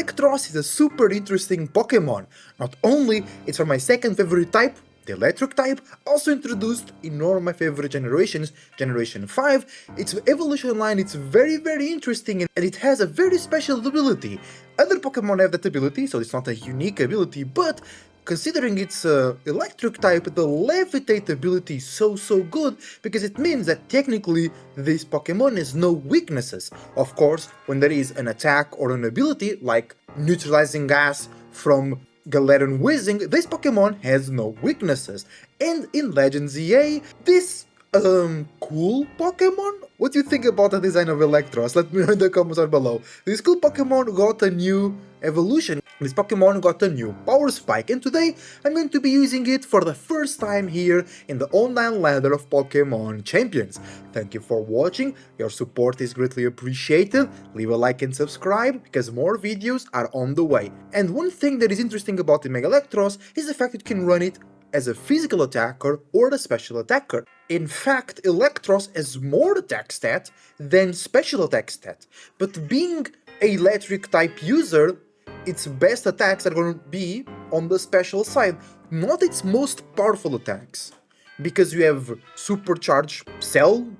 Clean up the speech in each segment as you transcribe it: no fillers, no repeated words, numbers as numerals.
Elektross is a super interesting Pokemon. Not only it's from my second favorite type, the electric type, also introduced in one of my favorite generations, Generation 5, its evolution line is very interesting and it has a very special ability. Other Pokemon have that ability, so it's not a unique ability, but considering it's electric type, the levitate ability is so good because it means that technically this Pokemon has no weaknesses. Of course, when there is an attack or an ability like neutralizing gas from Galarian Whizzing, this Pokemon has no weaknesses. And in Legends EA, this cool Pokemon? What do you think about the design of Elektross? Let me know in the comments down below. This cool Pokemon got a new evolution. This Pokemon got a new power spike, and today I'm going to be using it for the first time here in the online ladder of Pokemon Champions. Thank you for watching, your support is greatly appreciated, leave a like and subscribe because more videos are on the way. And one thing that is interesting about the Mega Elektross is the fact that you can run it as a physical attacker or a special attacker. In fact, Elektross has more attack stat than special attack stat, but being an electric type user, its best attacks are going to be on the special side, not its most powerful attacks, because you have supercharged Cell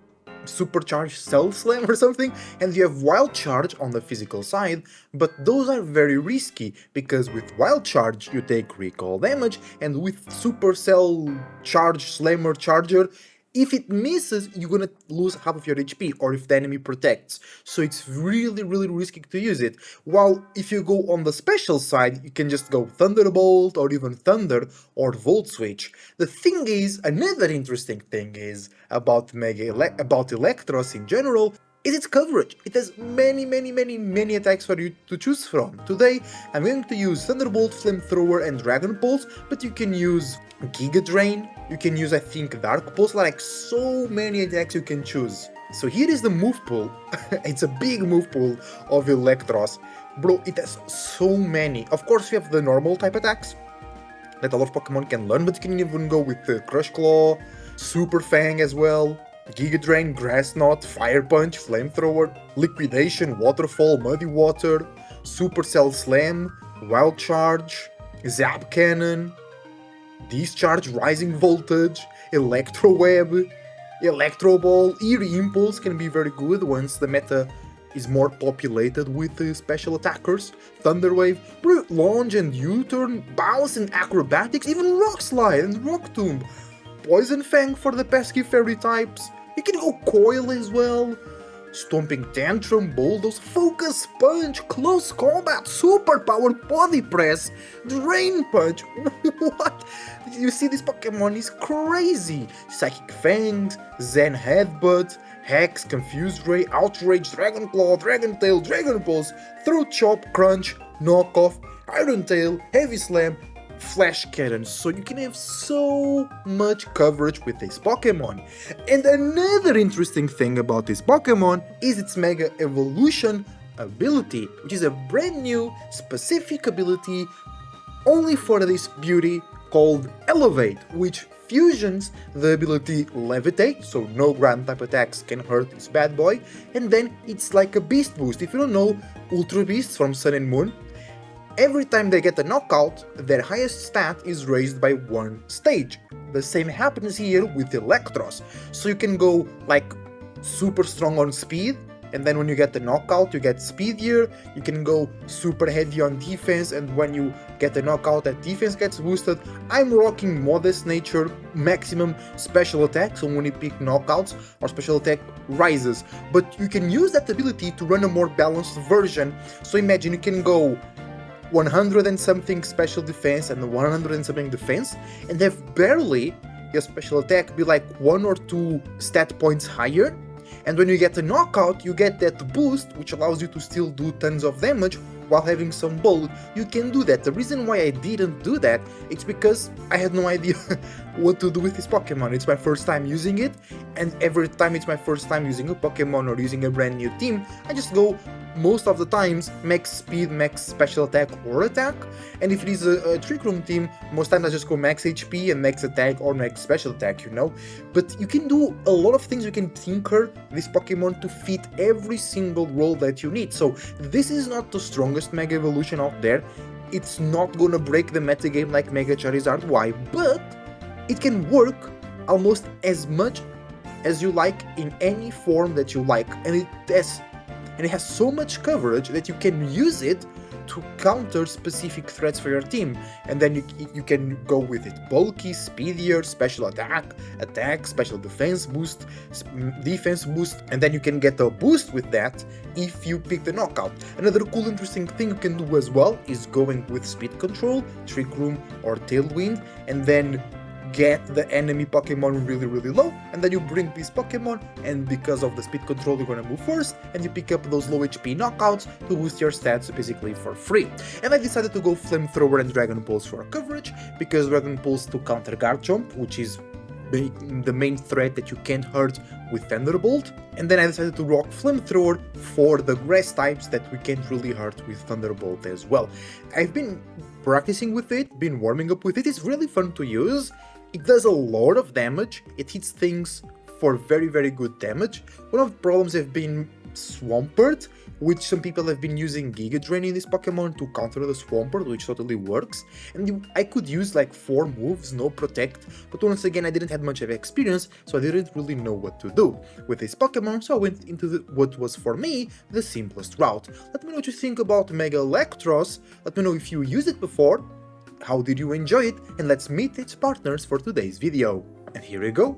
Slam or something, and you have Wild Charge on the physical side, but those are very risky, because with Wild Charge you take recoil damage, and with Supercell Charge Slammer Charger, if it misses, you're gonna lose half of your HP, or if the enemy protects, so it's really risky to use it. While if you go on the special side, you can just go Thunderbolt, or even Thunder, or Volt Switch. The thing is, another interesting thing is, about Elektross in general, is its coverage. It has many attacks for you to choose from. Today, I'm going to use Thunderbolt, Flamethrower, and Dragon Pulse, but you can use Giga Drain, you can use, I think, Dark Pulse, like so many attacks you can choose. So here is the move pool. It's a big move pool of Elektross. Bro, it has so many. Of course, you have the normal type attacks that a lot of Pokemon can learn, but you can even go with Crush Claw, Super Fang as well, Giga Drain, Grass Knot, Fire Punch, Flamethrower, Liquidation, Waterfall, Muddy Water, Supercell Slam, Wild Charge, Zap Cannon, Discharge, Rising Voltage, Electro Web, Electro Ball, Eerie Impulse can be very good once the meta is more populated with special attackers, Thunder Wave, Brute Launch and U-Turn, Bounce and Acrobatics, even Rock Slide and Rock Tomb, Poison Fang for the pesky fairy types, you can go Coil as well, Stomping Tantrum, Bulldoze, Focus Punch, Close Combat, Super Power Body Press, Drain Punch, what? You see, this Pokemon is crazy! Psychic Fangs, Zen Headbutt, Hex, Confused Ray, Outrage, Dragon Claw, Dragon Tail, Dragon Pulse, Throat Chop, Crunch, Knockoff, Iron Tail, Heavy Slam, Flash Cannon, so you can have so much coverage with this Pokemon. And another interesting thing about this Pokemon is its Mega Evolution ability, which is a brand new specific ability only for this beauty called Elevate, which fusions the ability Levitate, so no ground type attacks can hurt this bad boy, and then it's like a Beast Boost. If you don't know Ultra Beasts from Sun and Moon, every time they get a knockout, their highest stat is raised by one stage. The same happens here with Elektross, so you can go like super strong on speed, and then when you get the knockout you get speedier, you can go super heavy on defense, and when you get the knockout that defense gets boosted. I'm rocking Modest Nature, maximum special attack, so when you pick knockouts, our special attack rises, but you can use that ability to run a more balanced version. So imagine you can go 100 and something special defense and 100 and something defense, and have barely your special attack be like 1 or 2 stat points higher, and when you get a knockout you get that boost which allows you to still do tons of damage while having some bulk. You can do that. The reason why I didn't do that, it's because I had no idea what to do with this Pokemon. It's my first time using it, and every time it's my first time using a Pokemon or using a brand new team, I just go most of the times max speed, max special attack or attack, and if it is a Trick Room team, most times I just go max HP and max attack or max special attack, you know. But you can do a lot of things, you can tinker this Pokemon to fit every single role that you need. So this is not the strongest Mega Evolution out there, it's not gonna break the metagame like Mega Charizard Y, but it can work almost as much as you like in any form that you like, and it has so much coverage that you can use it to counter specific threats for your team, and then you can go with it bulky, speedier, special attack, special defense boost, and then you can get a boost with that if you pick the knockout. Another cool interesting thing you can do as well is going with speed control, Trick Room or Tailwind, and then get the enemy Pokemon really low, and then you bring this Pokemon, and because of the speed control you're gonna move first, and you pick up those low HP knockouts to boost your stats basically for free. And I decided to go Flamethrower and Dragon Pulse for coverage, because Dragon Pulse to counter Garchomp, which is the main threat that you can't hurt with Thunderbolt, and then I decided to rock Flamethrower for the grass types that we can't really hurt with Thunderbolt as well. I've been practicing with it, been warming up with it, it's really fun to use. It does a lot of damage, it hits things for very good damage. One of the problems have been Swampert, which some people have been using Giga Drain in this Pokemon to counter the Swampert, which totally works. And I could use like 4 moves, no Protect, but once again I didn't have much of experience, so I didn't really know what to do with this Pokemon, so I went into what was for me the simplest route. Let me know what you think about Mega Elektross, let me know if you used it before, how did you enjoy it, and let's meet its partners for today's video. And here we go.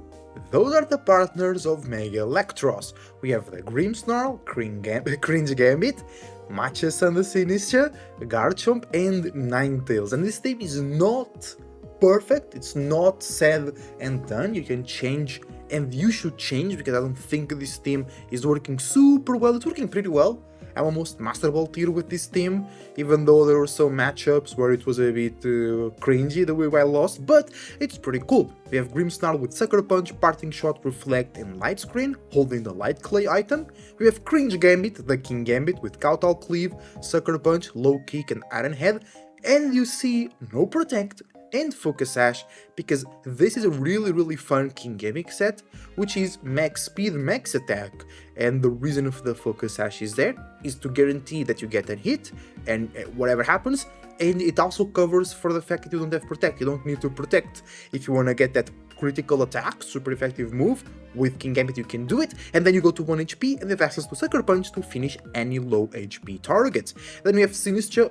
Those are the partners of Mega Elektross. We have the Grimmsnarl, Kingambit, Matches and the Sinistra, Garchomp, and Ninetales. And this team is not perfect, it's not said and done. You can change, and you should change, because I don't think this team is working super well. It's working pretty well. I'm almost Master Ball tier with this team, even though there were some matchups where it was a bit cringy the way I lost, but it's pretty cool. We have Grimmsnarl with Sucker Punch, Parting Shot, Reflect, and Light Screen, holding the Light Clay item. We have Kingambit, the Kingambit with Kautal Cleave, Sucker Punch, Low Kick, and Iron Head, and you see no Protect and Focus Sash, because this is a really fun Kingambit set, which is max speed, max attack, and the reason of the Focus Sash is there is to guarantee that you get a hit and whatever happens, and it also covers for the fact that you don't have Protect. You don't need to Protect. If you want to get that critical attack, super effective move, with Kingambit you can do it, and then you go to 1 HP and have access to Sucker Punch to finish any low HP targets. Then we have Sinistra.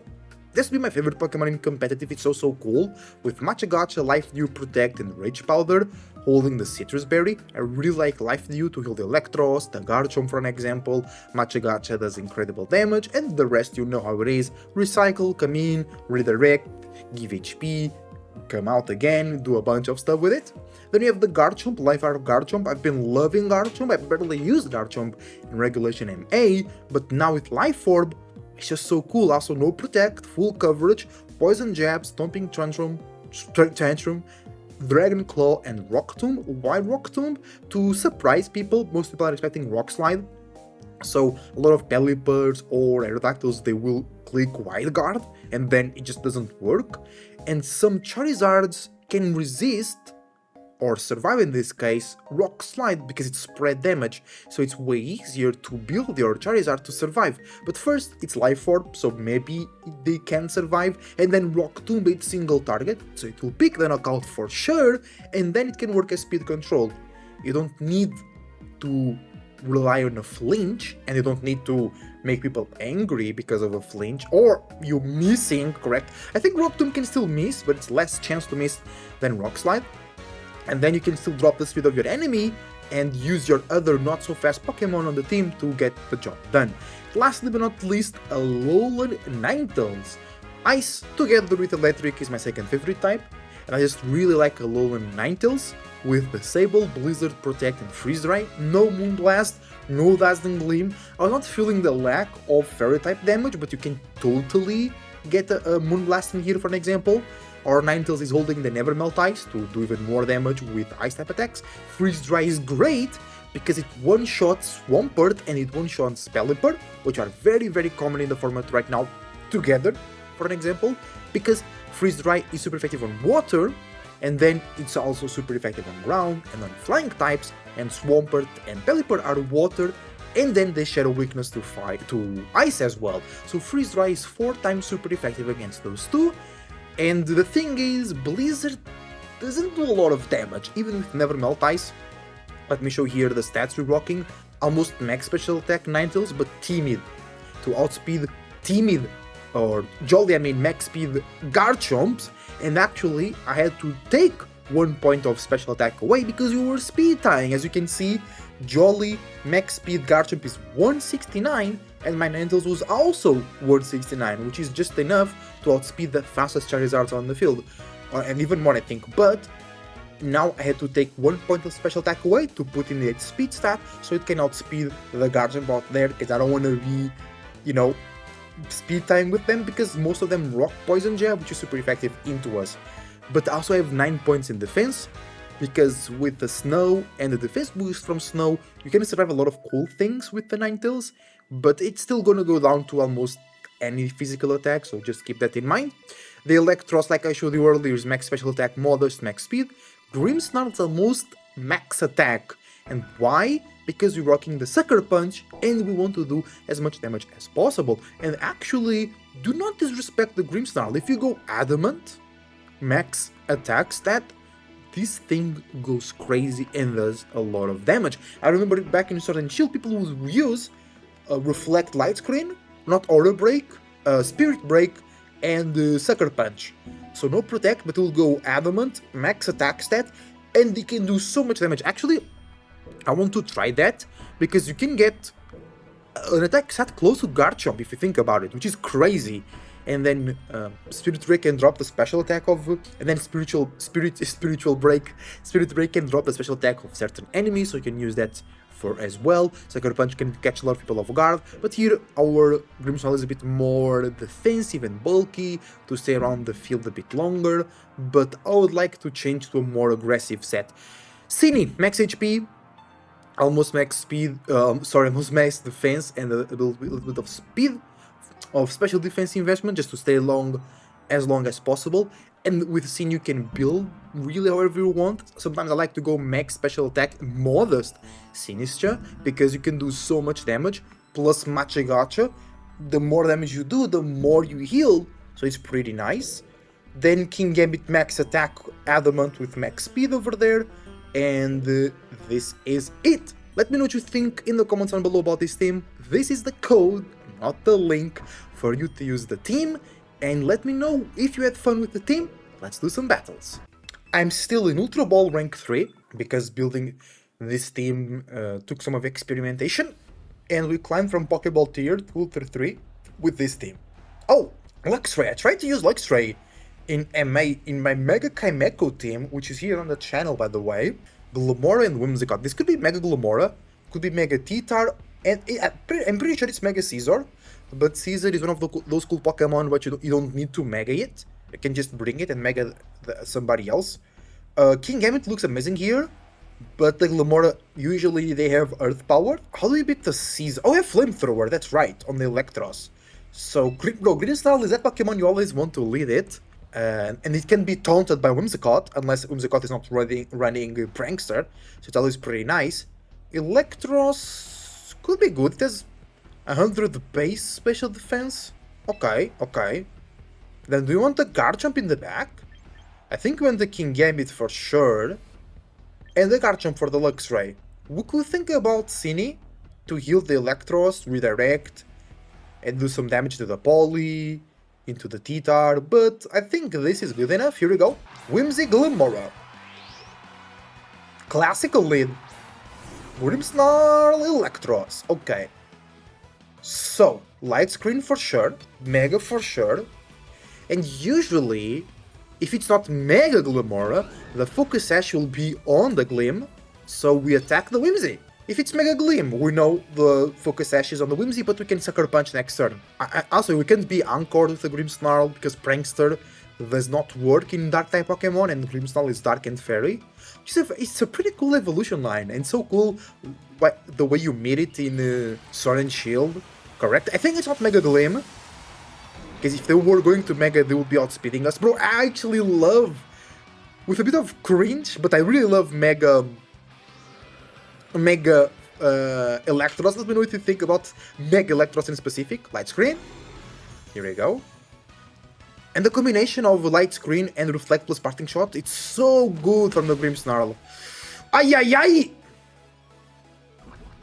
This would be my favorite Pokemon in competitive, it's so cool, with Matcha Gacha, Life Dew, Protect, and Rage Powder, holding the Citrus Berry. I really like Life Dew to heal the Elektross, the Garchomp for an example. Matcha Gacha does incredible damage, and the rest you know how it is. Recycle, come in, redirect, give HP, come out again, do a bunch of stuff with it. Then you have the Garchomp, Life Art Garchomp. I've been loving Garchomp, I barely used Garchomp in Regulation MA, but now with Life Orb, it's just so cool. Also no Protect, full coverage, Poison Jab, Stomping Tantrum, Dragon Claw, and Rock Tomb, Wild Rock Tomb, to surprise people. Most people are expecting Rock Slide, so a lot of Pelippers or Aerodactyls, they will click Wild Guard, and then it just doesn't work. And some Charizards can resist, or survive in this case, Rock Slide, because it's spread damage, so it's way easier to build your Charizard to survive. But first, it's Life Orb, so maybe they can survive, and then Rock Tomb, it's single target, so it will pick the knockout for sure, and then it can work as speed control. You don't need to rely on a flinch, and you don't need to make people angry because of a flinch, or you missing, correct? I think Rock Tomb can still miss, but it's less chance to miss than Rock Slide. And then you can still drop the speed of your enemy and use your other not so fast Pokemon on the team to get the job done. Lastly but not least, Alolan Ninetales. Ice together with Electric is my second favorite type, and I just really like Alolan Ninetales with the Sable, Blizzard, Protect, and Freeze Dry. No Moonblast, no Dazzling Gleam. I was not feeling the lack of Fairy type damage, but you can totally get a Moonblast in here for an example. Or Ninetales is holding the Never Melt Ice to do even more damage with Ice type attacks. Freeze Dry is great because it one-shots Swampert and it one-shots Pelipper, which are very common in the format right now, together, for an example, because Freeze Dry is super effective on water, and then it's also super effective on ground and on flying types, and Swampert and Pelipper are water, and then they share a weakness to ice as well. So Freeze Dry is 4 times super effective against those two, and the thing is, Blizzard doesn't do a lot of damage, even with Never Melt Ice. Let me show here the stats we're rocking. Almost max special attack Ninetales, but timid. To outspeed timid, or Jolly, I mean max speed Garchomps, and actually I had to take 1 point of special attack away because you were speed tying. As you can see, Jolly max speed Garchomp is 169, and my Ninetales was also 169, which is just enough to outspeed the fastest Charizards on the field, and even more I think, but now I had to take 1 point of special attack away to put in the speed stat, so it can outspeed the Garchomp out there, because I don't want to be, you know, speed time with them, because most of them rock Poison Jab, which is super effective into us. But I also have 9 points in defense, because with the snow and the defense boost from snow, you can survive a lot of cool things with the Ninetales, but it's still gonna go down to almost any physical attack, so just keep that in mind. The Elektross, like I showed you earlier, is max special attack, modest, max speed. Grimmsnarl's almost max attack. And why? Because we're rocking the Sucker Punch, and we want to do as much damage as possible. And actually, do not disrespect the Grimmsnarl. If you go Adamant, max attack stat, this thing goes crazy and does a lot of damage. I remember back in Sword and Shield, people would use Reflect Light Screen, not Aura Break, Spirit Break, and Sucker Punch. So no Protect, but it will go Adamant, max attack stat, and it can do so much damage. Actually, I want to try that, because you can get an attack stat close to Garchomp if you think about it, which is crazy. And then Spirit Break can drop the special attack of, and then Spirit Break can drop the special attack of certain enemies, so you can use that for as well. Sucker Punch can catch a lot of people off guard, but here our Grimmsnarl is a bit more defensive and bulky to stay around the field a bit longer, but I would like to change to a more aggressive set. Cini, max HP, almost max speed, almost max defense and a little bit of speed, of special defense investment just to stay long as possible. And with Sin you can build really however you want. Sometimes I like to go max special attack, modest Sinistra, because you can do so much damage, plus Matcha Gacha. The more damage you do, the more you heal, so it's pretty nice. Then Kingambit max attack, Adamant with max speed over there, and this is it. Let me know what you think in the comments down below about this team. This is the code, not the link, for you to use the team, and let me know if you had fun with the team. Let's do some battles. I'm still in Ultra Ball rank 3, because building this team took some of experimentation, and we climbed from Pokeball tier to Ultra 3 with this team. Oh, Luxray. I tried to use Luxray in my Mega Chimeco team, which is here on the channel by the way. Glimmora and Whimsicott. This could be Mega Glimmora, could be Mega T-Tar, and I'm pretty sure it's Mega Scizor, but Scizor is one of those cool Pokemon which you don't need to Mega it. You can just bring it and Mega somebody else. Kingambit looks amazing here, but the Glimmora, usually they have Earth Power. How do we beat the Scizor? Oh, we have Flamethrower, that's right, on the Elektross. So, bro, Grimmsnarl is that Pokemon you always want to lead it. And it can be taunted by Whimsicott, unless Whimsicott is not running Prankster, so it's always pretty nice. Elektross could be good, it has 100 base special defense. Okay. Then do you want the Garchomp in the back? I think we want the Kingambit for sure, and the Garchomp for the Luxray. We could think about Cini to heal the Elektross, redirect, and do some damage to the Poly, into the T-Tar, but I think this is good enough. Here we go. Whimsy Glimmora. Classical lead. Grimmsnarl Elektross. Okay. So, Light Screen for sure, Mega for sure, and usually, if it's not Mega Glimmora, the Focus Sash will be on the Glim, so we attack the Whimsy. If it's Mega Glim, we know the Focus Sash is on the Whimsy, but we can Sucker Punch next turn. Also, we can't be Anchored with the Grimmsnarl, because Prankster does not work in Dark-type Pokemon, and Grimmsnarl is Dark and Fairy. It's a pretty cool evolution line, and so cool the way you made it in Sword and Shield, correct? I think it's not Mega Gleam, because if they were going to Mega, they would be outspeeding us. Bro, I actually love, with a bit of cringe, but I really love Mega Elektross. Let me know what you think about Mega Elektross in specific. Light Screen. Here we go. And the combination of Light Screen and Reflect plus Parting Shot, it's so good from the Grimmsnarl. Ay ay ay!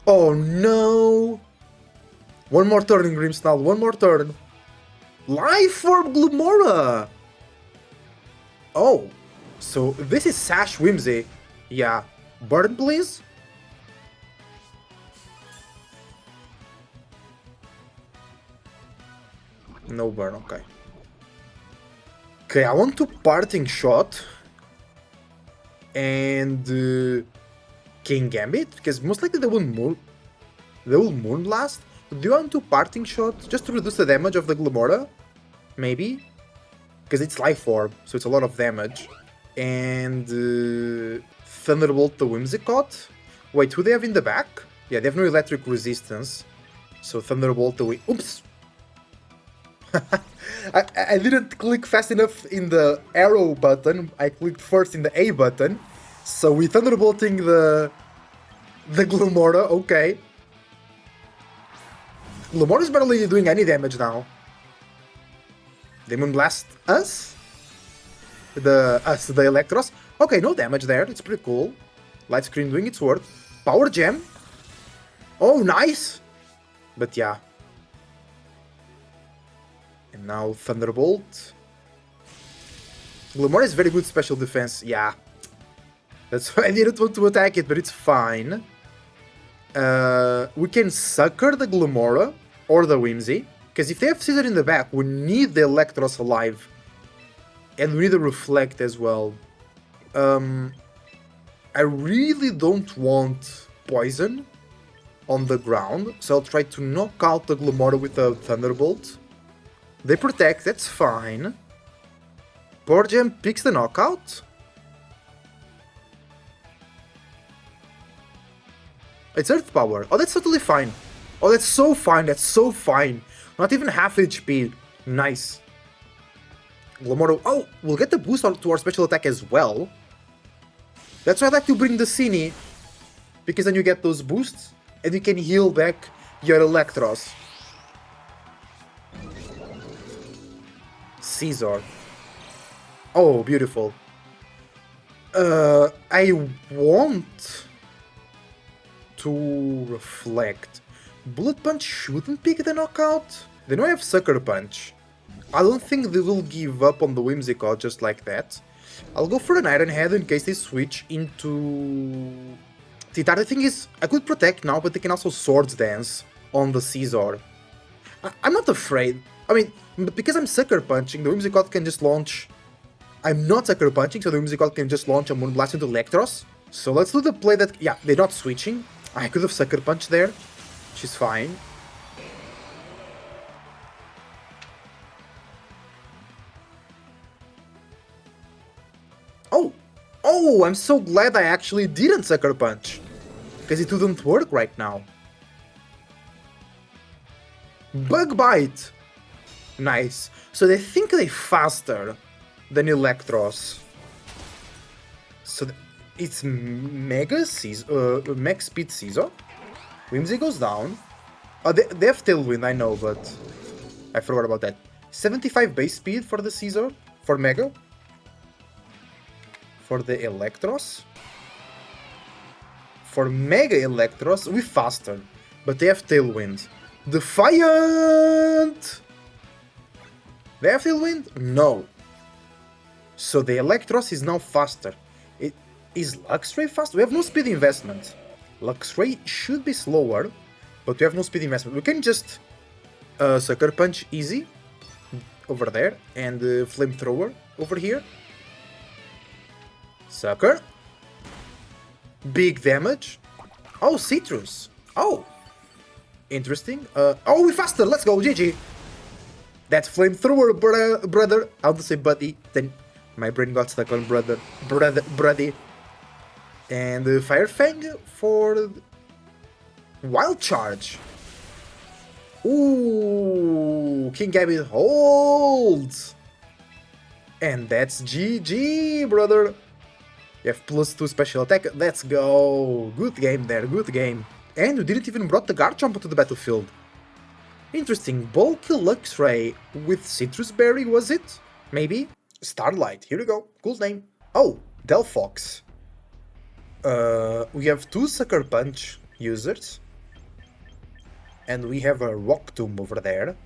Oh no! One more turn in Grimmsnarl, one more turn. Life Orb Glimmora! Oh, so this is Sash Whimsy. Yeah. Burn, please? No burn, okay. Okay, I want to Parting Shot and Kingambit, because most likely they will Moonblast. Do you want to Parting Shot just to reduce the damage of the Glimmora? Maybe? Because it's Life Orb, so it's a lot of damage. And Thunderbolt the Whimsicott. Wait, who they have in the back? Yeah, they have no electric resistance. So Thunderbolt the Oops! I didn't click fast enough in the arrow button. I clicked first in the A button. So we Thunderbolting the Glimmora, okay. Glimmora is barely doing any damage now. They Moonblast us? The Elektross. Okay, no damage there, it's pretty cool. Light Screen doing its work. Power Gem. Oh, nice! But yeah. And now Thunderbolt. Glimmora is very good special defense, yeah. That's why I didn't want to attack it, but it's fine. We can Sucker the Glimmora or the Whimsy. Because if they have Scizor in the back, we need the Elektross alive. And we need the Reflect as well. I really don't want Poison on the ground, so I'll try to knock out the Glimmora with a Thunderbolt. They protect, that's fine. Power Gem picks the knockout. It's Earth Power. Oh, that's totally fine. Oh, that's so fine, that's so fine. Not even half HP. Nice. Glimmora. Oh, we'll get the boost to our special attack as well. That's why I like to bring the Cine. Because then you get those boosts, and you can heal back your Elektross. Scizor. Oh, beautiful. I want to Reflect. Bullet Punch shouldn't pick the knockout. They know I have Sucker Punch. I don't think they will give up on the Whimsicott just like that. I'll go for an Iron Head in case they switch into... The other thing is, I could Protect now, but they can also Swords Dance on the Scizor. I'm not afraid. I mean, because I'm Sucker Punching, the Whimsicott can just launch... I'm not Sucker Punching, so the Whimsicott can just launch a Moonblast into Elektross. So let's do the play that... Yeah, they're not switching. I could have Sucker Punch there. She's fine. Oh! Oh, I'm so glad I actually didn't Sucker Punch. Because it wouldn't work right now. Bug Bite! Nice. So they think they're faster than Elektross. So it's Mega Scizor, Max Speed Scizor. Whimsy goes down. Oh, they have Tailwind, I know, but I forgot about that. 75 base speed for the Scizor, for Mega. For the Elektross. For Mega Elektross, we faster, but they have Tailwind. Defiant! They have Tailwind? No. So the Elektross is now faster. Is Luxray fast? We have no speed investment. Luxray should be slower, but we have no speed investment. We can just Sucker Punch easy over there and Flamethrower over here. Sucker. Big damage. Oh, Citrus. Oh. Interesting. Oh, we faster. Let's go. GG. That's flamethrower, brother. I want to say buddy. Then my brain got stuck on brother. And Fire Fang for Wild Charge. Ooh, Kingambit holds. And that's GG, brother. You have +2 special attack. Let's go. Good game there, good game. And you didn't even brought the Garchomp to the battlefield. Interesting. Bulky Luxray with Citrus Berry, was it? Maybe? Starlight, here we go. Cool name. Oh, Delphox. We have 2 Sucker Punch users. And we have a Rock Tomb over there.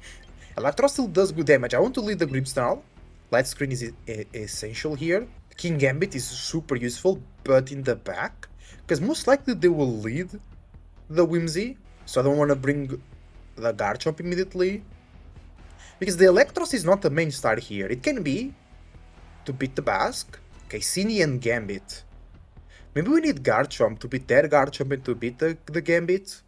Elektross still does good damage. I want to lead the Grimmsnarl. Light Screen is essential here. Kingambit is super useful, but in the back. Because most likely they will lead the Whimsy. So I don't want to bring the Garchomp immediately. Because the Elektross is not the main star here. It can be to beat the Basque. Okay, Cini and Gambit. Maybe we need Garchomp to beat their Garchomp and to beat the Gambit.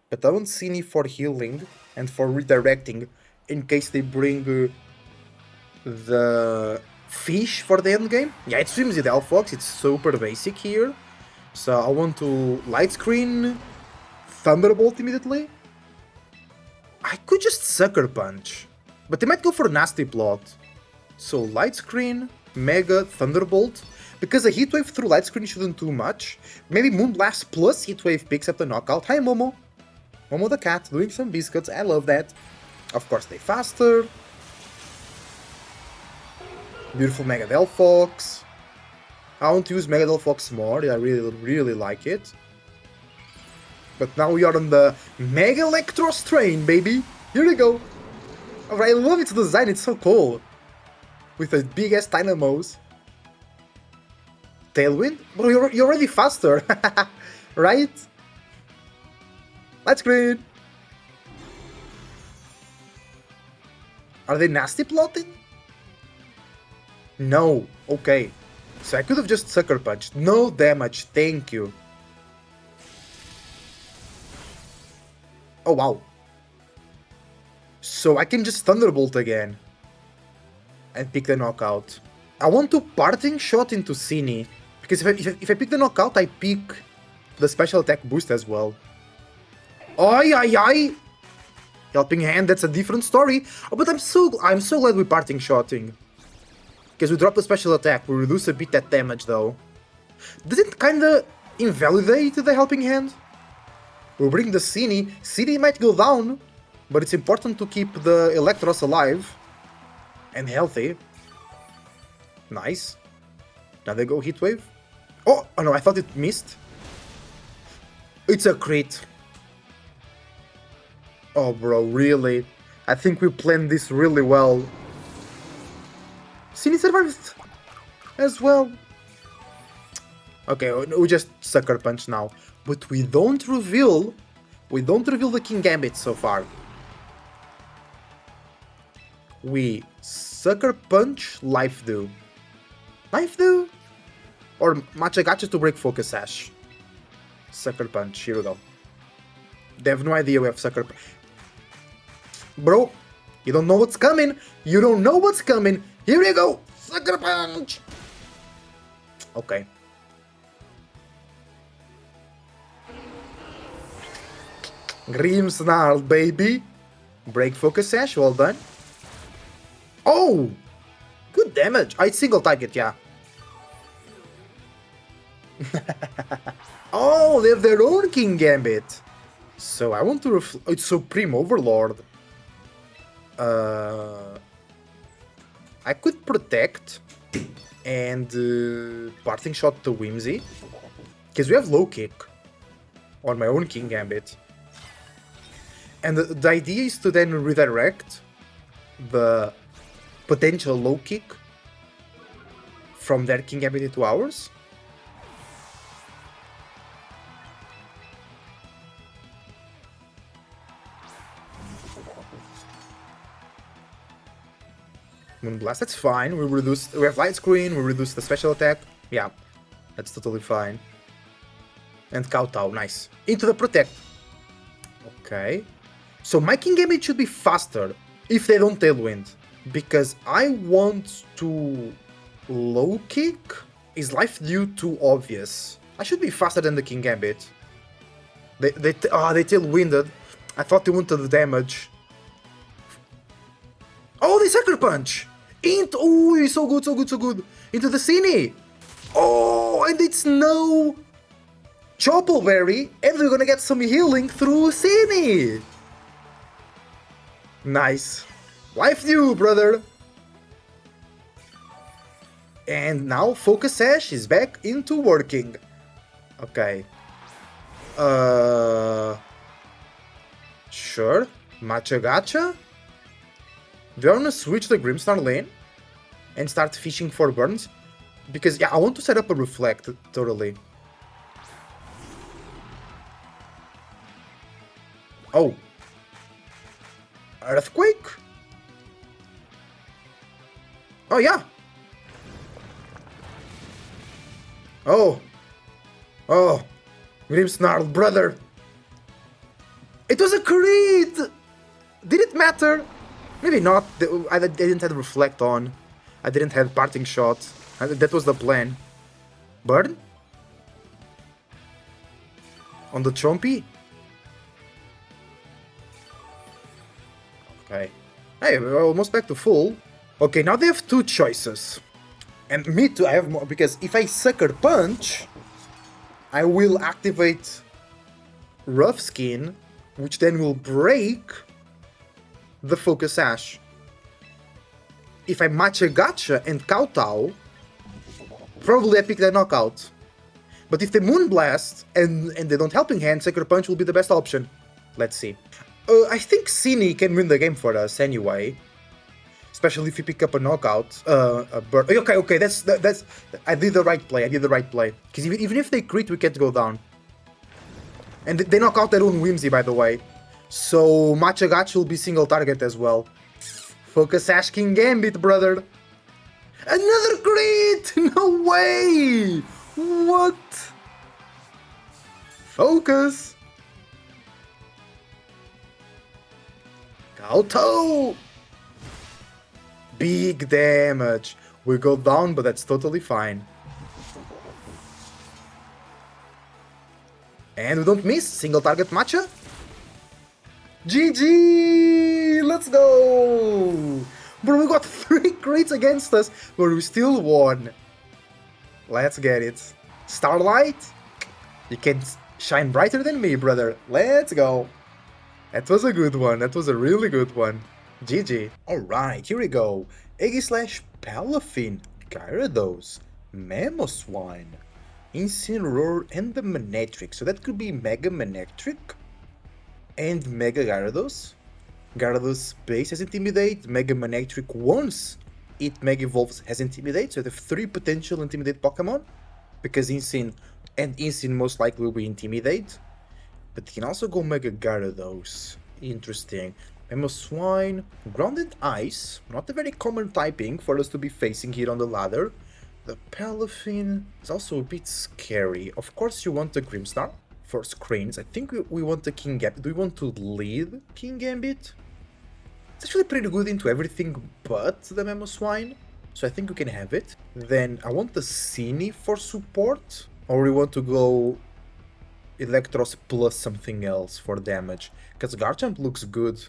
But I want Cini for healing and for redirecting in case they bring the fish for the endgame. Yeah, it swims the Delphox, it's super basic here. So I want to Light Screen, Thunderbolt immediately. I could just Sucker Punch, but they might go for Nasty Plot. So Light Screen, Mega, Thunderbolt. Because a Heat Wave through Light Screen shouldn't do much. Maybe Moonblast plus Heat Wave picks up the knockout. Hi Momo! Momo the cat doing some biscuits, I love that. Of course they faster. Beautiful Mega Delphox. I want to use Mega Delphox more, I really like it. But now we are on the Mega Elektross train, baby! Here we go! I love its design, it's so cool. With a big ass dynamos. Tailwind? Bro, you're already faster, right? Light Screen! Are they Nasty Plotting? No, okay. So I could have just Sucker Punched. No damage, thank you. Oh wow. So I can just Thunderbolt again. And pick the knockout. I want to Parting Shot into Cini. Because if I pick the knockout, I pick the special attack boost as well. Oi, oi, oi! Helping Hand, that's a different story. Oh, but I'm so glad we're Parting Shotting. Because we drop the special attack, we reduce a bit that damage though. Does it kinda invalidate the Helping Hand? We'll bring the Cini. Cini might go down, but it's important to keep the Elektross alive. And healthy. Nice. Now they go Heat Wave. Oh no, I thought it missed. It's a crit. Oh bro, really? I think we planned this really well. Cini survived as well. Okay, we just Sucker Punch now. But we don't reveal the Kingambit so far. We Sucker Punch, Life Dew. Life Dew? Or Matcha Gacha to break Focus Sash. Sucker Punch, here we go. They have no idea we have Sucker Punch. Bro, you don't know what's coming. You don't know what's coming. Here you go. Sucker Punch. Okay. Grimmsnarl, baby. Break Focus Sash, well done. Oh! Good damage. I single target, yeah. Oh, they have their own Kingambit. So I want to it's Supreme Overlord. I could Protect and Parting Shot to Whimsy. Because we have Low Kick on my own Kingambit. And the idea is to then redirect the potential Low Kick from their Kingambit into ours. Moonblast, that's fine. We have Light Screen, we reduce the special attack. Yeah, that's totally fine. And Kowtow, nice. Into the Protect. Okay. So my Kingambit should be faster. if they don't Tailwind. Because I want to low kick. Is Life Dew too obvious? I should be faster than the Kingambit. They Tailwinded. I thought they wanted the damage. Oh, they Sucker Punch! Oh, so good, so good, so good. Into the Cine. Oh, and it's no Choppleberry, and we're gonna get some healing through Cine. Nice. Life Dew, brother. And now Focus Sash is back into working. Okay. Sure. Matcha Gacha? Do you wanna switch the Grimmsnarl lane? And start fishing for burns? Because, yeah, I want to set up a Reflect, totally. Oh. Earthquake? Oh, yeah. Oh. Oh. Grimmsnarl, brother. It was a crit! Did it matter? Maybe not. I didn't have Reflect on. I didn't have Parting Shot. That was the plan. Burn? On the Chompy? Okay. Hey, we're almost back to full. Okay, now they have two choices. And me too, I have more, because if I Sucker Punch, I will activate Rough Skin, which then will break the Focus Sash. If I Matcha Gacha and Kowtow, probably I pick the Knockout. But if they Moonblast and they don't Helping Hand, Sucker Punch will be the best option. Let's see. I think Cine can win the game for us anyway. Especially if you pick up a Knockout. A bird. Okay, that's I did the right play. Because even if they crit, we can't go down. And they knock out their own Whimsy, by the way. So Matcha Gacha will be single target as well. Focus Sash Kingambit, brother. Another crit! No way! What? Focus. Kowtow! Big damage. We go down, but that's totally fine. And we don't miss. Single target Matcha. GG! Let's go! Bro, we got 3 crits against us, but we still won. Let's get it. Starlight? You can shine brighter than me, brother. Let's go. That was a good one. That was a really good one. GG. Alright, here we go. Aeigislash, Palafin, Gyrados, Mamoswine, Incineroar, and the Manectric. So that could be Mega Manectric and Mega Gyarados. Gyarados base has Intimidate, Mega Manectric once it Mega Evolves has Intimidate, so they have 3 potential Intimidate Pokemon, because Incin most likely will be Intimidate, but you can also go Mega Gyarados. Interesting. Mamoswine, Grounded Ice, not a very common typing for us to be facing here on the ladder. The Palafin is also a bit scary. Of course you want the Grimmsnarl for screens. I think we want the Kingambit. Do we want to lead Kingambit? It's actually pretty good into everything but the Mamoswine, so I think we can have it. Then I want the Cine for support, or we want to go Elektross plus something else for damage, because Garchomp looks good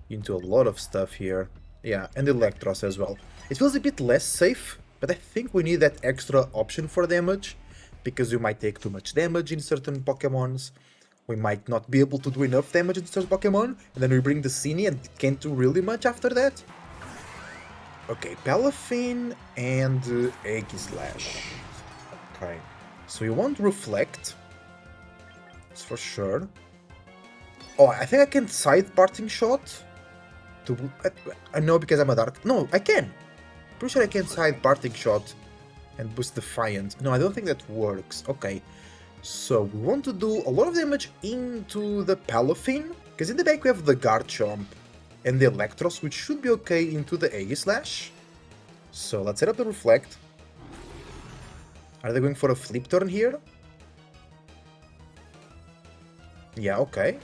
into a lot of stuff here. Yeah, and Elektross as well. It feels a bit less safe, but I think we need that extra option for damage, because we might take too much damage in certain Pokemons. We might not be able to do enough damage in certain Pokemon, and then we bring the Cine and can't do really much after that. Okay, Palafin and Aeigislash. Okay, so you want Reflect. It's for sure. Oh, I think I can side Parting Shot. I know because I'm a Dark... No, I can! Pretty sure I can side Parting Shot and boost Defiant. No, I don't think that works. Okay. So we want to do a lot of damage into the Palafin, because in the back we have the Garchomp and the Elektross, which should be okay into the Aeigislash. So let's set up the Reflect. Are they going for a flip turn here? Yeah, okay.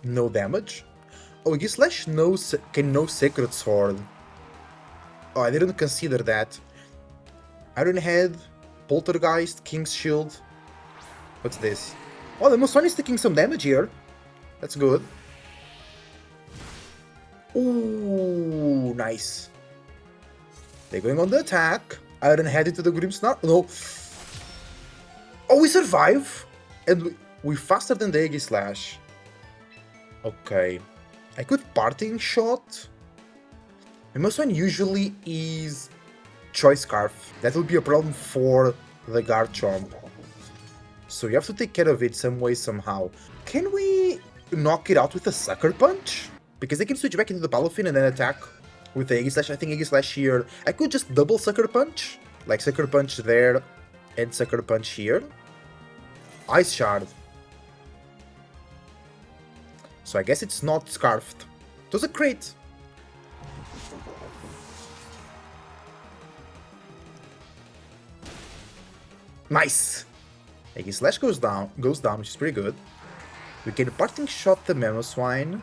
No damage. Oh, Aeigislash can know Sacred Sword. Oh, I didn't consider that. Iron Head, Poltergeist, King's Shield. What's this? Oh, the Mamoswine is taking some damage here. That's good. Ooh, nice. They're going on the attack. Iron Head into the Grimmsnarl. No. Oh, we survive. And we're faster than the Aeigislash. Okay. I could Parting Shot. Mamoswine usually is Choice Scarf. That will be a problem for the Garchomp. So you have to take care of it some way, somehow. Can we knock it out with a Sucker Punch? Because they can switch back into the Palafin and then attack with the Aegislash. I think Aegislash here... I could just double Sucker Punch. Like Sucker Punch there and Sucker Punch here. Ice Shard. So I guess it's not Scarfed. It was a crit. Nice! Aegislash goes down, which is pretty good. We can Parting Shot the Mamoswine.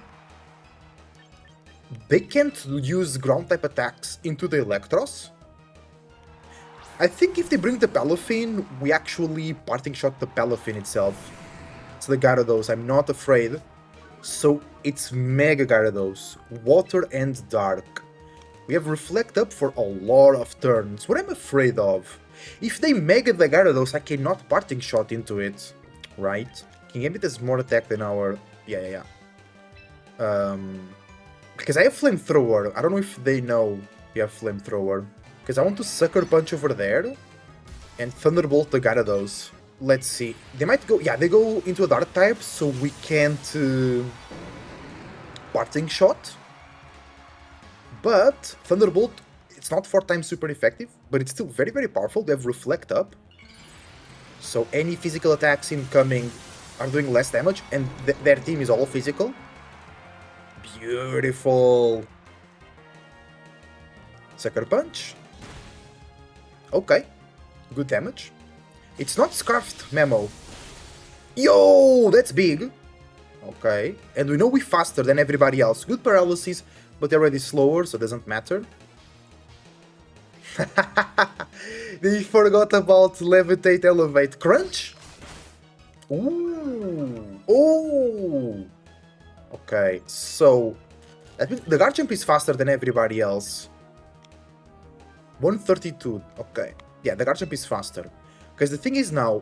They can't use ground-type attacks into the Elektross. I think if they bring the Palafin, we actually Parting Shot the Palafin itself. It's the Gyarados, I'm not afraid. So it's Mega Gyarados, Water and Dark. We have Reflect up for a lot of turns. What I'm afraid of. If they Mega the Gyarados, I cannot Parting Shot into it. Right? Kingambit has more attack than our... Yeah. Because I have Flamethrower. I don't know if they know we have Flamethrower. Because I want to Sucker Punch over there. And Thunderbolt the Gyarados. Let's see. They might go... Yeah, they go into a Dark type, so we can't... Parting Shot. But Thunderbolt, it's not 4 times super effective, but it's still very, very powerful. They have Reflect up. So any physical attacks incoming are doing less damage, and their team is all physical. Beautiful. Sucker Punch. Okay. Good damage. It's not Scarfed Memo. Yo, that's big. Okay. And we know we're faster than everybody else. Good paralysis, but they're already slower, so it doesn't matter. They forgot about Levitate, Elevate, Crunch. Ooh. Oh. Okay, so that means the Garchomp is faster than everybody else. 132. Okay. Yeah, the Garchomp is faster. Because the thing is now,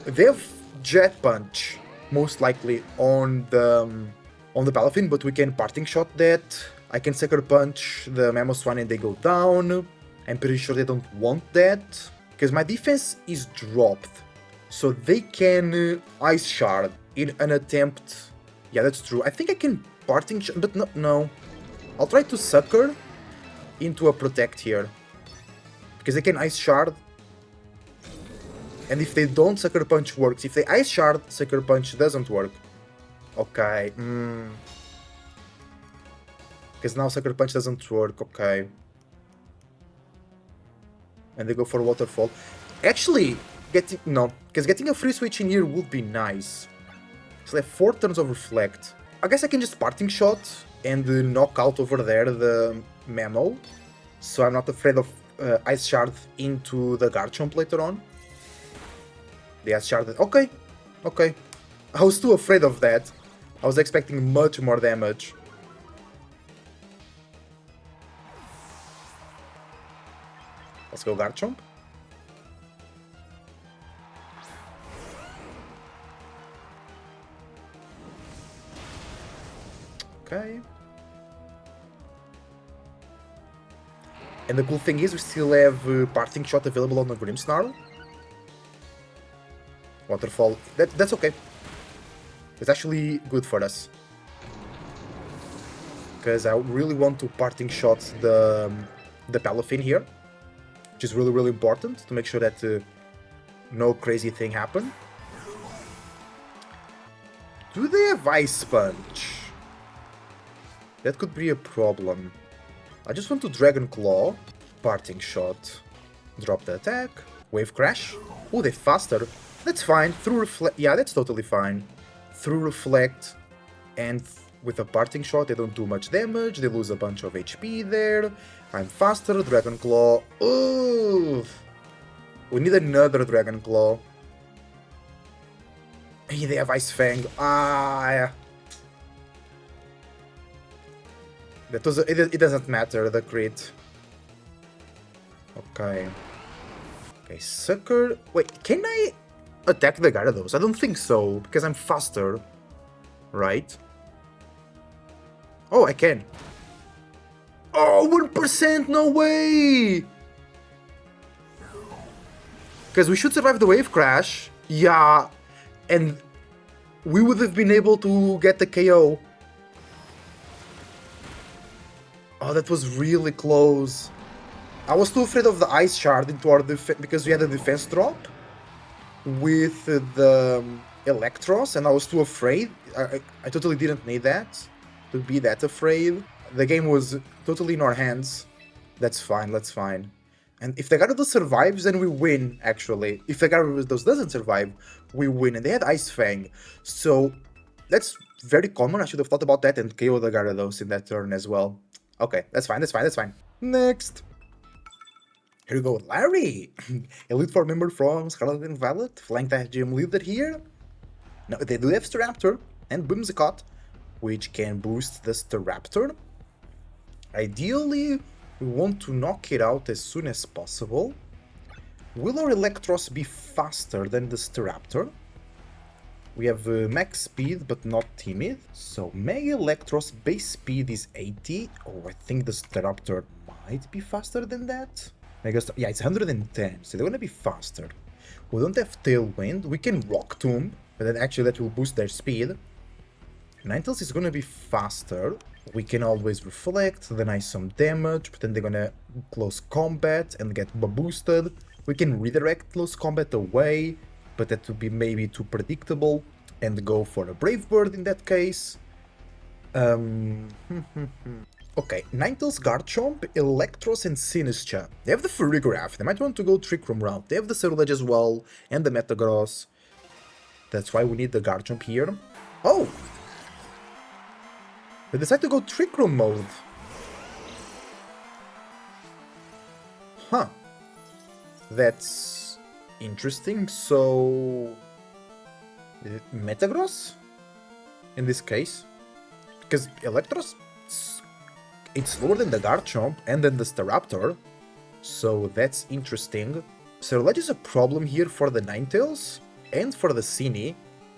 they have Jet Punch, most likely, on the Palafin, but we can Parting Shot that. I can Sucker Punch the Mamoswine and they go down. I'm pretty sure they don't want that. Because my defense is dropped. So they can Ice Shard in an attempt. Yeah, that's true. I think I can Parting Shot, but no. I'll try to Sucker into a Protect here. Because they can Ice Shard. And if they don't, Sucker Punch works. If they Ice Shard, Sucker Punch doesn't work. Okay. Because now Sucker Punch doesn't work. Okay. And they go for Waterfall. Actually, getting a free switch in here would be nice. So they have 4 turns of Reflect. I guess I can just Parting Shot and knock out over there the Mamo. So I'm not afraid of Ice Shard into the Garchomp later on. The Ice Shard. Okay. I was too afraid of that. I was expecting much more damage. Let's go Garchomp. Okay. And the cool thing is we still have Parting Shot available on the Grimmsnarl. Waterfall. That's okay. It's actually good for us. Because I really want to Parting Shot the Palafin here. Which is really, really important to make sure that no crazy thing happen. Do they have Ice Punch? That could be a problem. I just want to Dragon Claw. Parting Shot. Drop the attack. Wave Crash. Oh, they're faster. That's fine. Through Reflect. Yeah, that's totally fine. Through Reflect and with a parting shot, they don't do much damage, they lose a bunch of HP there. I'm faster, Dragon Claw. Ooh! We need another Dragon Claw. Hey, they have Ice Fang. Ah! That was it doesn't matter, the crit. Okay. Okay, Sucker. Wait, can I attack the Gyarados? I don't think so, because I'm faster. Right? Oh, I can. Oh, 1%! No way! Because we should survive the Wave Crash. Yeah. And we would have been able to get the KO. Oh, that was really close. I was too afraid of the Ice Shard into our defense because we had a defense drop with the Elektross, and I was too afraid. I totally didn't need that to be that afraid. The game was totally in our hands. That's fine, that's fine. And if the Gyarados survives, then we win, actually. If the Gyarados doesn't survive, we win. And they had Ice Fang. So that's very common. I should have thought about that and KO the Gyarados in that turn as well. Okay, that's fine, that's fine, that's fine. Next. Here we go, Larry! Elite Four member from Scarlet and Violet, flanked the gym leader here. Now, they do have Staraptor and Whimsicott, which can boost the Staraptor. Ideally, we want to knock it out as soon as possible. Will our Elektross be faster than the Staraptor? We have max speed, but not timid. So Mega Elektross base speed is 80. Oh, I think the Staraptor might be faster than that. Yeah, it's 110, so they're gonna be faster. We don't have Tailwind. We can Rock Tomb, but then actually that will boost their speed. Ninetales is gonna be faster. We can always Reflect, deny some damage, but then they're gonna Close Combat and get boosted. We can redirect Close Combat away, but that would be maybe too predictable, and go for a Brave Bird in that case. Okay, Ninetales, Garchomp, Elektross, and Sinistcha. They have the Farigiraf. They might want to go Trick Room route. They have the Ceruledge as well, and the Metagross. That's why we need the Garchomp here. Oh! They decide to go Trick Room mode. Huh. That's interesting. So... is it Metagross? In this case? Because Elektross... it's slower than the Garchomp and then the Staraptor, so that's interesting. Ceruledge is a problem here for the Ninetales and for the Cini,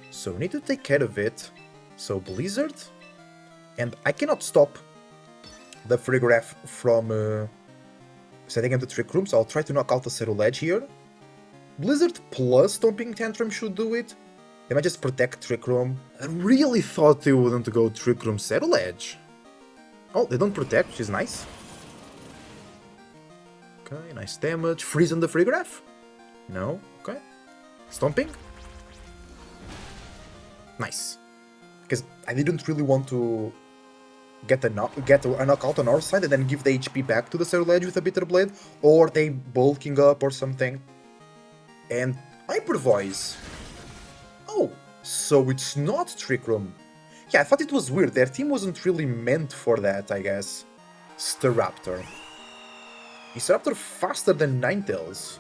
so we need to take care of it. So Blizzard, and I cannot stop the Farigiraf from setting up the Trick Room, so I'll try to knock out the Ceruledge here. Blizzard plus Stomping Tantrum should do it. They might just protect Trick Room. I really thought they wouldn't go Trick Room Ceruledge. Oh, they don't protect, which is nice. Okay, nice damage. Freeze on the Farigiraf? No, okay. Stomping? Nice. Because I didn't really want to get a knockout on our side and then give the HP back to the Ceruledge with a Bitter Blade, or they bulking up or something. And Hyper Voice. Oh, so it's not Trick Room. Yeah, I thought it was weird. Their team wasn't really meant for that, I guess. Staraptor. Is Staraptor faster than Ninetales?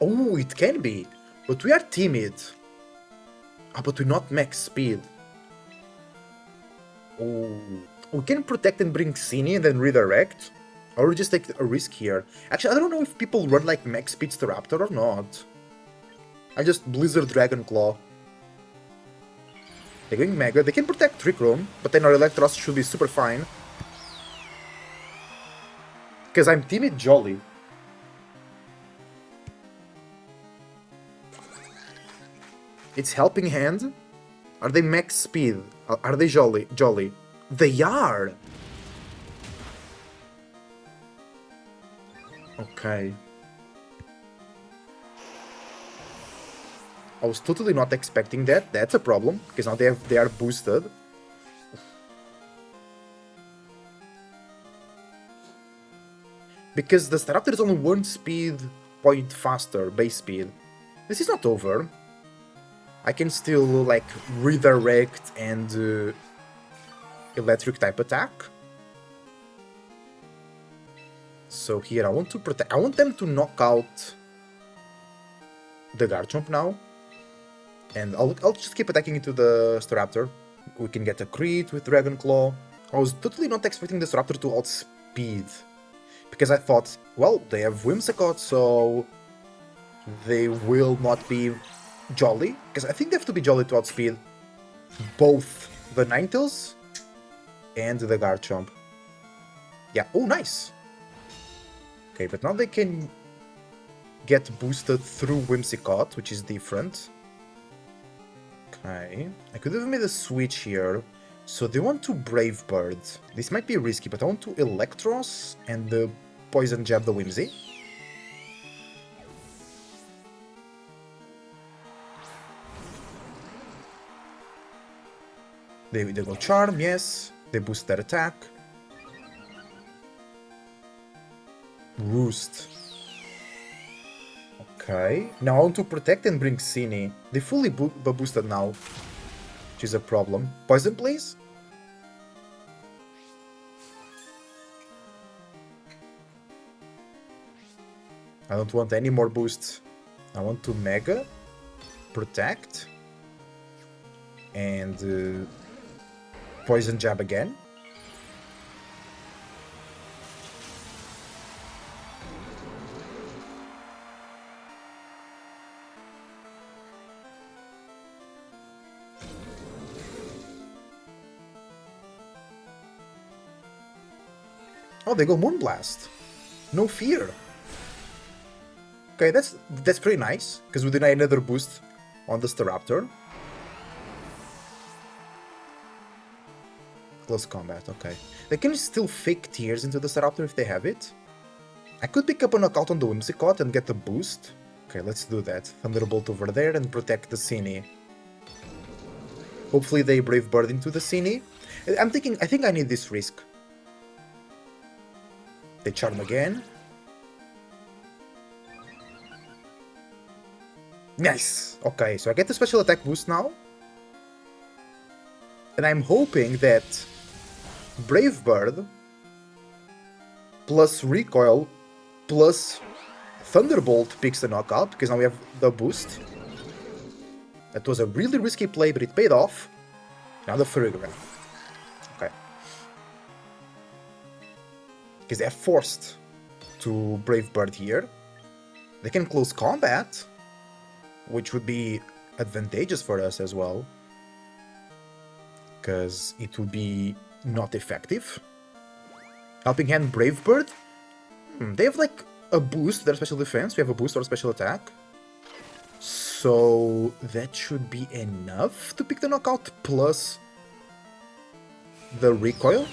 Oh, it can be. But we are timid. Ah, but we're not max speed. Oh. We can protect and bring Cini and then redirect. Or we just take a risk here. Actually, I don't know if people run like max speed Staraptor or not. I just Blizzard Dragon Claw. They're going Mega. They can protect Trick Room, but then our Elektross should be super fine. Because I'm timid Jolly. It's Helping Hand. Are they max speed? Are they Jolly? They are! Okay. I was totally not expecting that. That's a problem, because now they are boosted. Because the Staraptor is only 1 speed point faster, base speed. This is not over. I can still, like, redirect and electric type attack. So here I want to protect. I want them to knock out the Garchomp now. And I'll just keep attacking into the Staraptor. We can get a crit with Dragon Claw. I was totally not expecting the Staraptor to outspeed. Because I thought, well, they have Whimsicott, so they will not be jolly. Because I think they have to be jolly to outspeed both the Ninetales and the Garchomp. Yeah, oh nice! Okay, but now they can get boosted through Whimsicott, which is different. Okay, I could have made a switch here. So they want to Brave Bird. This might be risky, but I want to Elektross and Poison Jab the Whimsy. They go Charm, yes. They boost their attack. Roost. Okay. Now I want to protect and bring Cini. They fully boosted now, which is a problem. Poison, please? I don't want any more boosts. I want to Mega, Protect, and Poison Jab again. Oh, they go Moonblast. No fear. Okay, that's pretty nice, because we deny another boost on the Staraptor. Close combat, okay. They can still fake Tears into the Staraptor if they have it. I could pick up a knockout on the Whimsicott and get the boost. Okay, let's do that. Thunderbolt over there and protect the Cini. Hopefully they Brave Bird into the Cini. I think I need this risk. They Charm again. Nice! Okay, so I get the special attack boost now. And I'm hoping that Brave Bird plus Recoil plus Thunderbolt picks the knockout, because now we have the boost. That was a really risky play, but it paid off. Now the Farigiraf. Okay. Because they're forced to Brave Bird here. They can close combat, which would be advantageous for us as well, because it would be not effective. Helping Hand Brave Bird? They have like a boost to their special defense, we have a boost to our special attack. So that should be enough to pick the knockout, plus the recoil.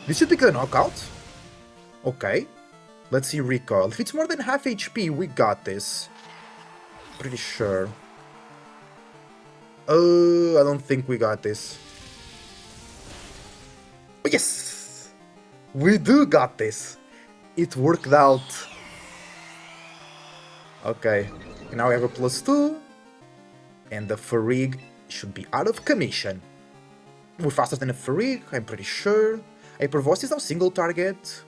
This should pick the knockout. Okay, let's see recoil. If it's more than half HP, we got this. Pretty sure. I don't think we got this. But yes! We do got this! It worked out. Okay, now we have a +2. And the Farig should be out of commission. We're faster than a Farig, I'm pretty sure. Hyper Voice is now single target.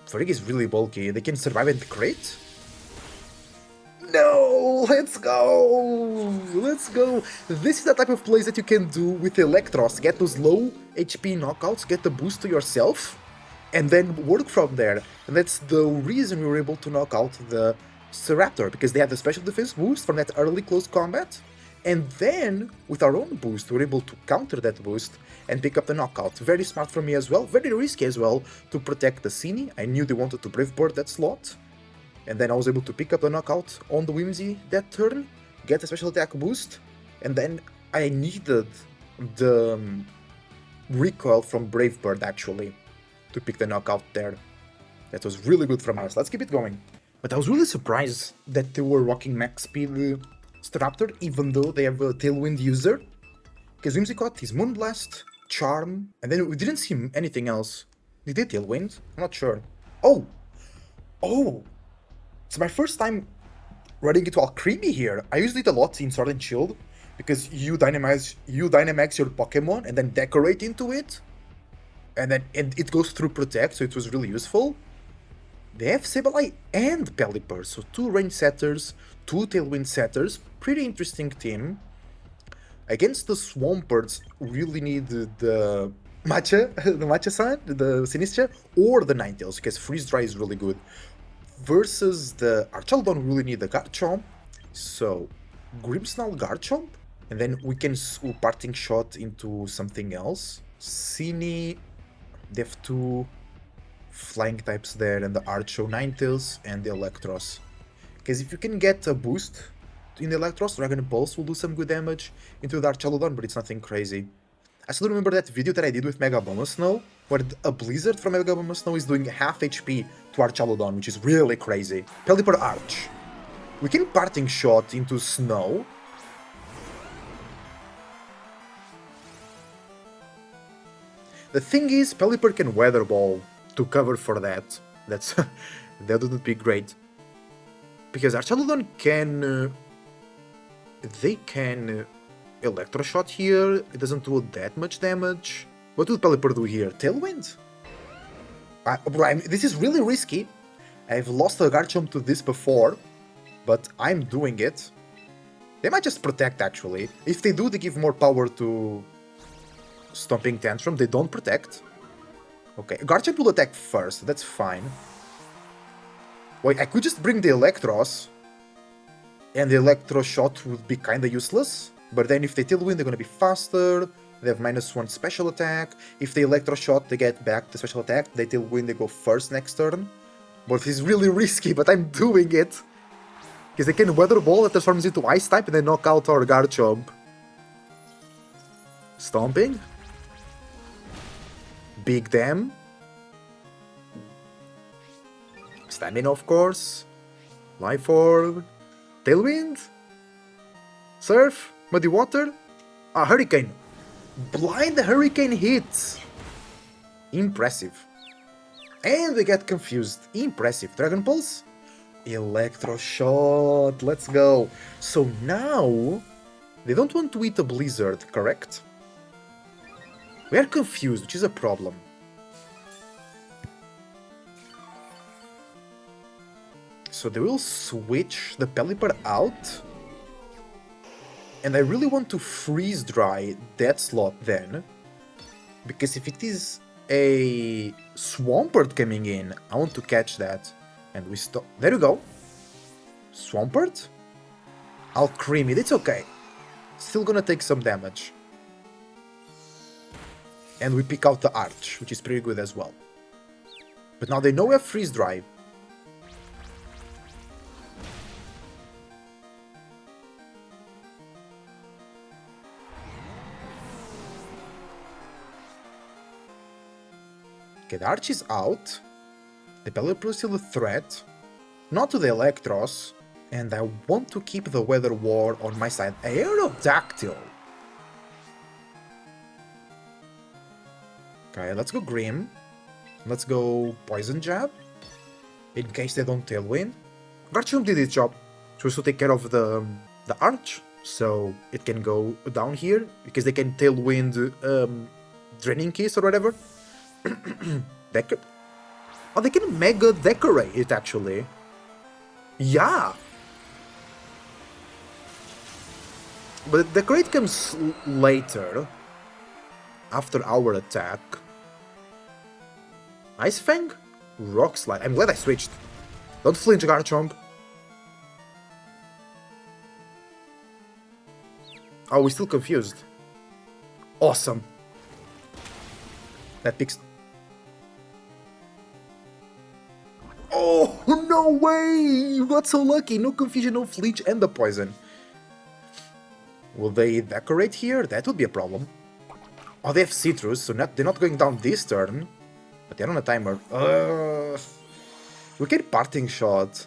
Farig is really bulky, they can survive and crit. No! Let's go! Let's go! This is the type of plays that you can do with Elektross. Get those low HP knockouts, get the boost to yourself, and then work from there. And that's the reason we were able to knock out the Staraptor, because they had the special defense boost from that early close combat. And then, with our own boost, we were able to counter that boost and pick up the knockout. Very smart for me as well, very risky as well, to protect the Cini. I knew they wanted to Brave Bird that slot. And then I was able to pick up the knockout on the Whimsy that turn, get a special attack boost, and then I needed the recoil from Brave Bird actually to pick the knockout there. That was really good from us. Let's keep it going. But I was really surprised that they were rocking max speed Staraptor, even though they have a Tailwind user. Because Whimsicott is Moonblast, Charm, and then we didn't see anything else. Did they Tailwind? I'm not sure. Oh! Oh! It's my first time running into Alcreamie here. I used it a lot in Sword and Shield, because you Dynamax your Pokemon and then decorate into it, and then it goes through Protect, so it was really useful. They have Sableye and Pelipper, so 2 range setters, 2 tailwind setters, pretty interesting team. Against the Swamperts, really need the Matcha, the Matcha-san, the Sinistra, or the Ninetales, because Freeze Dry is really good. Versus the Archaludon, really need the Garchomp, so Grimmsnarl Garchomp, and then we can Parting Shot into something else. Cini, they have 2 flying types there, and the Archo, Ninetales, and the Elektross. Because if you can get a boost in the Elektross, Dragon Pulse will do some good damage into the Archaludon, but it's nothing crazy. I still remember that video that I did with Mega Snow, where a Blizzard from Mega Snow is doing half HP to Archaludon, which is really crazy. Pelipper Arch. We can Parting Shot into Snow. The thing is, Pelipper can Weather Ball to cover for that. That wouldn't be great. Because Archaludon can... they can Electroshot here, it doesn't do that much damage. What would Pelipper do here? Tailwind? This is really risky. I've lost a Garchomp to this before, but I'm doing it. They might just Protect, actually. If they do, they give more power to Stomping Tantrum. They don't Protect. Okay, Garchomp will attack first, that's fine. Wait, I could just bring the Elektross, and the Electroshot would be kinda useless. But then if they Tailwind, they're gonna be faster, they have -1 special attack. If they Electroshot, they get back the special attack. They Tailwind, they go first next turn. But it's really risky, but I'm doing it. Because they can Weather Ball that transforms into Ice type and then knock out our Garchomp. Stomping. Big Dam. Stamina, of course. Life Orb. Tailwind. Surf. Muddy Water. Ah, Hurricane. Blind Hurricane hits. Impressive. And we get confused. Impressive. Dragon Pulse. Electroshot. Let's go. So now they don't want to eat a Blizzard, correct? We are confused, which is a problem. So they will switch the Pelipper out. And I really want to Freeze Dry that slot then. Because if it is a Swampert coming in, I want to catch that. And we stop. There you go. Swampert? Alcreamie, that's okay. Still gonna take some damage. And we pick out the Arch, which is pretty good as well. But now they know we have Freeze Dry. Okay, the Arch is out. The Pelipper is still a threat. Not to the Elektross. And I want to keep the Weather War on my side. Aerodactyl. Okay, let's go Grim. Let's go Poison Jab. In case they don't Tailwind. Garchomp did its job. So to take care of the Arch. So it can go down here. Because they can Tailwind Draining Kiss or whatever. Oh, they can Mega Decorate it actually. Yeah. But Decorate comes later. After our attack. Ice Fang? Rock Slide. I'm glad I switched. Don't flinch, Garchomp. Oh, we're still confused. Awesome. That picks... Oh, no way! You got so lucky. No confusion, no flinch, and the poison. Will they decorate here? That would be a problem. Oh, they have Citrus, so they're not going down this turn. But they're on a timer. We get Parting Shot.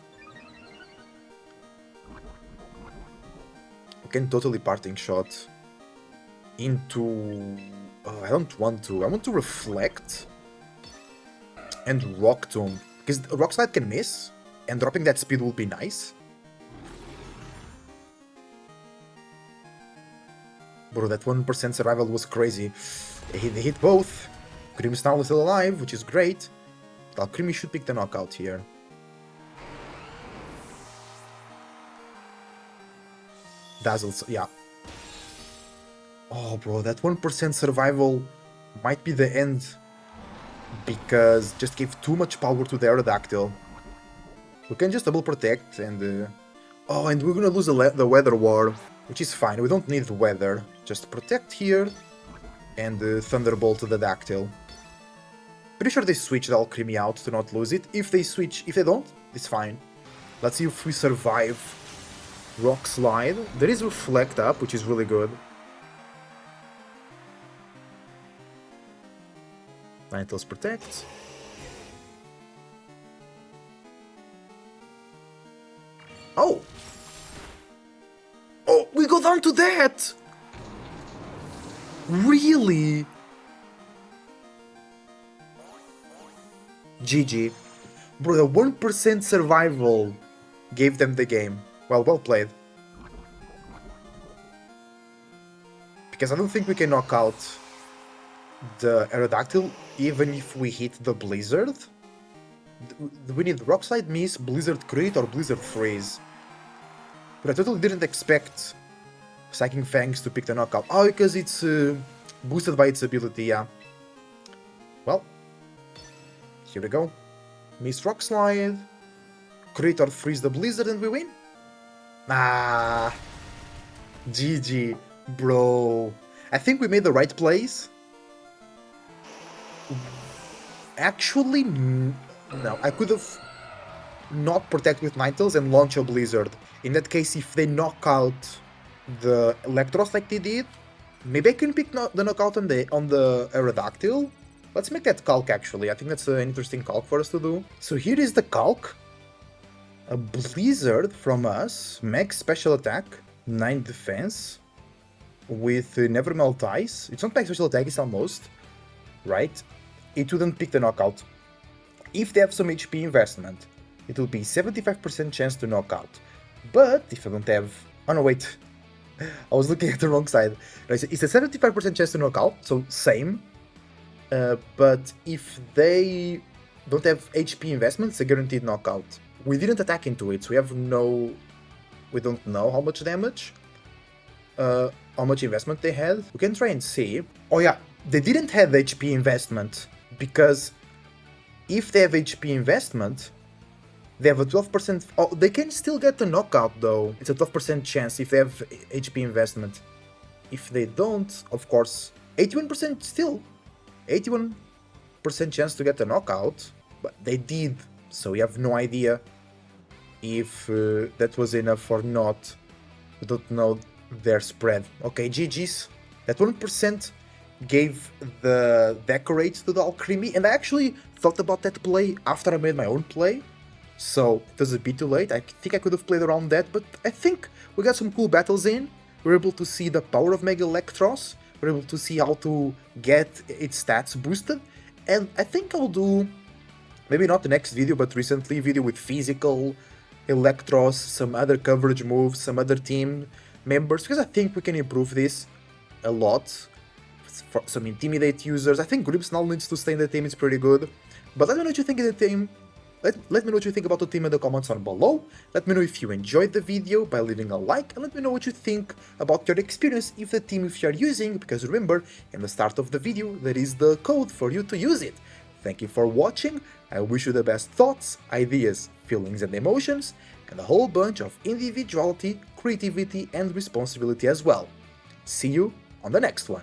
We can totally Parting Shot. Into... I don't want to. I want to Reflect. And Rock Tomb. Because Rock Slide can miss. And dropping that speed will be nice. Bro, that 1% survival was crazy. They hit both. Grimmsnarl is still alive, which is great. Alcreamie should pick the knockout here. Dazzles, yeah. Oh, bro, that 1% survival might be the end. Because just gave too much power to the Aerodactyl. We can just double protect and... Oh, and we're gonna lose the weather war, which is fine. We don't need the weather. Just protect here and Thunderbolt to the Dactyl. Pretty sure they switch the Alcreamie out to not lose it. If they switch, if they don't, it's fine. Let's see if we survive. Rock Slide. There is Reflect up, which is really good. Ninetales protects. Oh! Oh, we go down to that! Really? GG. Bro, the 1% survival gave them the game. Well played. Because I don't think we can knock out the Aerodactyl even if we hit the Blizzard. We need Rock Slide, Miss, Blizzard Crit, or Blizzard Freeze. But I totally didn't expect Psychic Fangs to pick the knockout. Oh, because it's boosted by its ability, yeah. Well, here we go. Miss Rock Slide, Crit or Freeze the Blizzard, and we win. Ah, GG, bro. I think we made the right plays. Actually, no. I could have not protect with Ninetales and launch a Blizzard. In that case, if they knock out the Elektross like they did, maybe I can pick the knockout on the Aerodactyl. Let's make that calc actually. I think that's an interesting calc for us to do. So here is the calc. A Blizzard from us, max special attack, 9 defense, with Never Melt Ice. It's not max special attack, it's almost, right? It wouldn't pick the knockout. If they have some HP investment, it will be 75% chance to knock out. But if I don't have... Oh no, wait. I was looking at the wrong side. It's a 75% chance to knock out, so same. But if they don't have HP investment, it's a guaranteed knockout. We didn't attack into it, so we have no... We don't know how much damage, how much investment they had. We can try and see. Oh yeah, they didn't have HP investment, because if they have HP investment, they have a 12%... Oh, they can still get the knockout though. It's a 12% chance if they have HP investment. If they don't, of course, 81% still. 81% chance to get the knockout, but they did, so we have no idea if that was enough or not. We don't know their spread. Okay, GG's. That 1% gave the Decorate to the Alcreamie, and I actually thought about that play after I made my own play, so it was a bit too late. I think I could have played around that, but I think we got some cool battles in. We were able to see the power of Mega Elektross, we were able to see how to get its stats boosted, and I think I'll do, maybe not the next video, but recently video with Physical, Elektross, some other coverage moves, some other team members, because I think we can improve this a lot. For some Intimidate users, I think Grimmsnarl needs to stay in the team, it's pretty good. But let me know what you think of the team. Let me know what you think about the team in the comments down below. Let me know if you enjoyed the video by leaving a like, and let me know what you think about your experience if the team if you are using, because remember, in the start of the video there is the code for you to use it. Thank you for watching, I wish you the best thoughts, ideas, feelings and emotions, and a whole bunch of individuality, creativity and responsibility as well. See you on the next one.